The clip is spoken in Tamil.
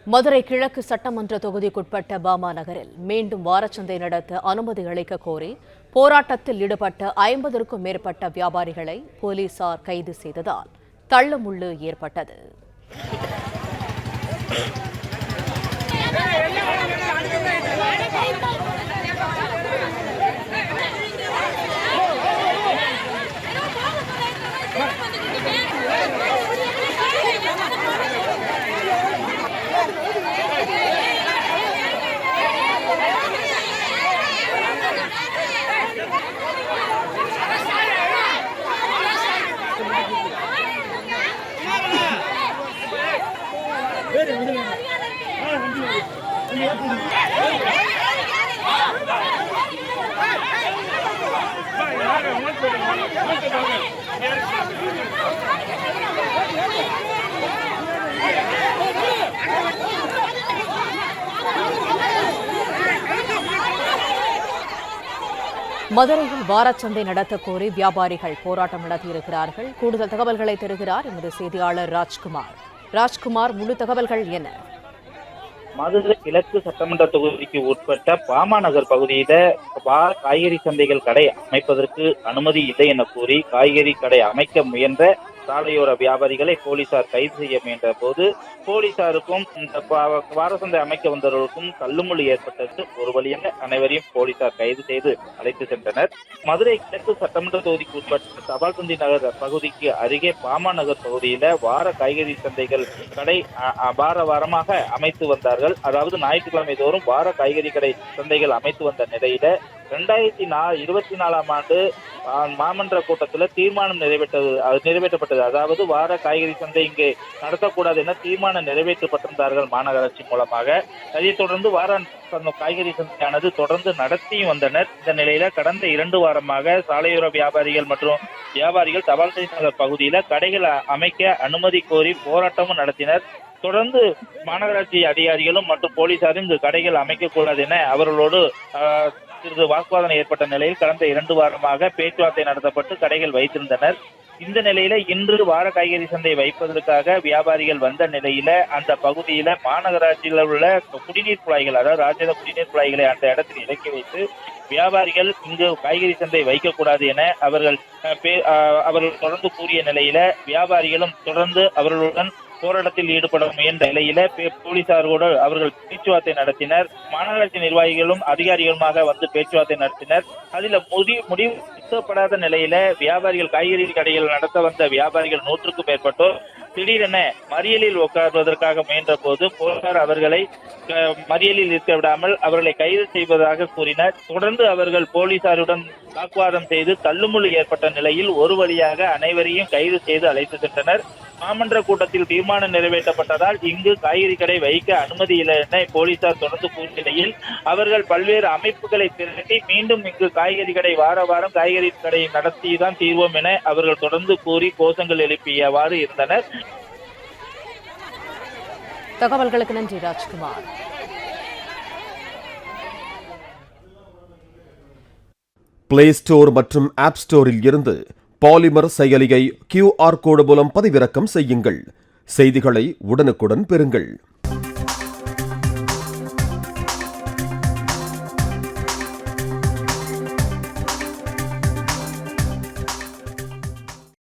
மதுரை கிழக்கு சட்டமன்ற தொகுதிக்குட்பட்ட பாமா நகரில் மீண்டும் வாரச்சந்தை நடத்த அனுமதி அளிக்க கோரி போராட்டத்தில் ஈடுபட்ட 50க்கும் மேற்பட்ட வியாபாரிகளை போலீசார் கைது செய்ததால் தள்ளுமுள்ளு ஏற்பட்டது. மதுரையில் வாரச்சந்தை நடத்த கோரி வியாபாரிகள் போராட்டம் நடத்தியிருக்கிறார்கள். கூடுதல் தகவல்களை தருகிறார் எமது செய்தியாளர் ராஜ்குமார். முழு தகவல்கள் என்ன? மதுரை கிழக்கு சட்டமன்ற தொகுதிக்கு உட்பட்ட பாமா நகர் பகுதியில காய்கறி சந்தைகள் கடை அமைப்பதற்கு அனுமதி இல்லை என கூறி காய்கறி கடை அமைக்க முயன்ற சாலையோர வியாபாரிகளை போலீசார் கைது செய்ய முயன்ற போது போலீசாருக்கும் இந்த வாரசந்தை அமைக்க வந்தவர்களுக்கும் தள்ளுமுள்ளு ஏற்பட்டது. ஒரு வழியாக அனைவரையும் போலீசார் கைது செய்து அழைத்து சென்றனர். மதுரை கிழக்கு சட்டமன்ற தொகுதிக்கு உட்பட்ட தபால்தந்தி நகர் பகுதிக்கு அருகே பாமா நகர் பகுதியில வார காய்கறி சந்தைகள் கடை வாரமாக அமைத்து வந்தார்கள். அதாவது ஞாயிற்றுக்கிழமை தோறும் வார காய்கறி கடை சந்தைகள் அமைத்து வந்த நிலையில 2024ஆம் ஆண்டு மாமன்ற கூட்டத்தில் தீர்மானம் நிறைவேற்றப்பட்டது. அதாவது வார காய்கறி சந்தை இங்கே நடத்தக்கூடாது என தீர்மானம் நிறைவேற்றப்பட்டிருந்தார்கள் மாநகராட்சி மூலமாக. அதைத் தொடர்ந்து வார காய்கறி சந்தையானது தொடர்ந்து நடத்தியும் வந்தனர். இந்த நிலையில கடந்த 2 வாரமாக சாலையோர வியாபாரிகள் மற்றும் வியாபாரிகள் தபால்தந்தி நகர் பகுதியில கடைகள் அமைக்க அனுமதி கோரி போராட்டமும் நடத்தினர். தொடர்ந்து மாநகராட்சி அதிகாரிகளும் மற்றும் போலீசாரும் இங்கு கடைகள் அமைக்கக்கூடாது என அவர்களோடு சிறிது வாக்குவாதம் ஏற்பட்ட நிலையில் கடந்த 2 வாரமாக பேச்சுவார்த்தை நடத்தப்பட்டு கடைகள் வைத்திருந்தனர். இந்த நிலையில இன்று வார காய்கறி சந்தை வைப்பதற்காக வியாபாரிகள் வந்த நிலையில அந்த பகுதியில மாநகராட்சியில் உள்ள குடிநீர் குழாய்கள், அதாவது ராஜேந்திர குடிநீர் குழாய்களை அந்த இடத்தில் இறக்கி வைத்து வியாபாரிகள் இங்கு காய்கறி சந்தை வைக்கக்கூடாது என அவர்கள் தொடர்ந்து கூறிய நிலையில வியாபாரிகளும் தொடர்ந்து அவர்களுடன் போராட்டத்தில் ஈடுபட முயன்ற நிலையில போலீசாரோடு அவர்கள் பேச்சுவார்த்தை நடத்தினர். மாநகராட்சி நிர்வாகிகளும் அதிகாரிகளுமாக வந்து பேச்சுவார்த்தை நடத்தினர். அதில் முடிவு எட்டப்படாத நிலையில வியாபாரிகள் காய்கறி கடைகள் நடத்த வந்த வியாபாரிகள் 100க்கும் மேற்பட்டோர் திடீரென மறியலில் உட்கார்வதற்காக முயன்ற போது போலீசார் அவர்களை மறியலில் இருக்க விடாமல் அவர்களை கைது செய்வதாக கூறினர். தொடர்ந்து அவர்கள் போலீசாருடன் வாக்குவாதம் செய்து தள்ளுமுள்ளு ஏற்பட்ட நிலையில் ஒரு வழியாக அனைவரையும் கைது செய்து அழைத்து சென்றனர். மாமன்ற கூட்டத்தில் தீர்மானம் நிறைவேற்றப்பட்டதால் இங்கு காய்கறி கடை வைக்க அனுமதி இல்லை என போலீசார் தொடர்ந்து கூறிய நிலையில் அவர்கள் பல்வேறு அமைப்புகளை திரட்டி மீண்டும் இங்கு காய்கறி கடை வாரம் காய்கறி கடை நடத்திதான் தீர்வோம் என அவர்கள் தொடர்ந்து கூறி கோஷங்கள் எழுப்பியவாறு இருந்தனர். தகவல்களுக்கு நன்றி ராஜ்குமார். பிளே ஸ்டோர் மற்றும் ஆப் ஸ்டோரில் இருந்து பாலிமர் செயலியை QR கோடு மூலம் பதிவிறக்கம் செய்யுங்கள். செய்திகளை உடனுக்குடன் பெறுங்கள்.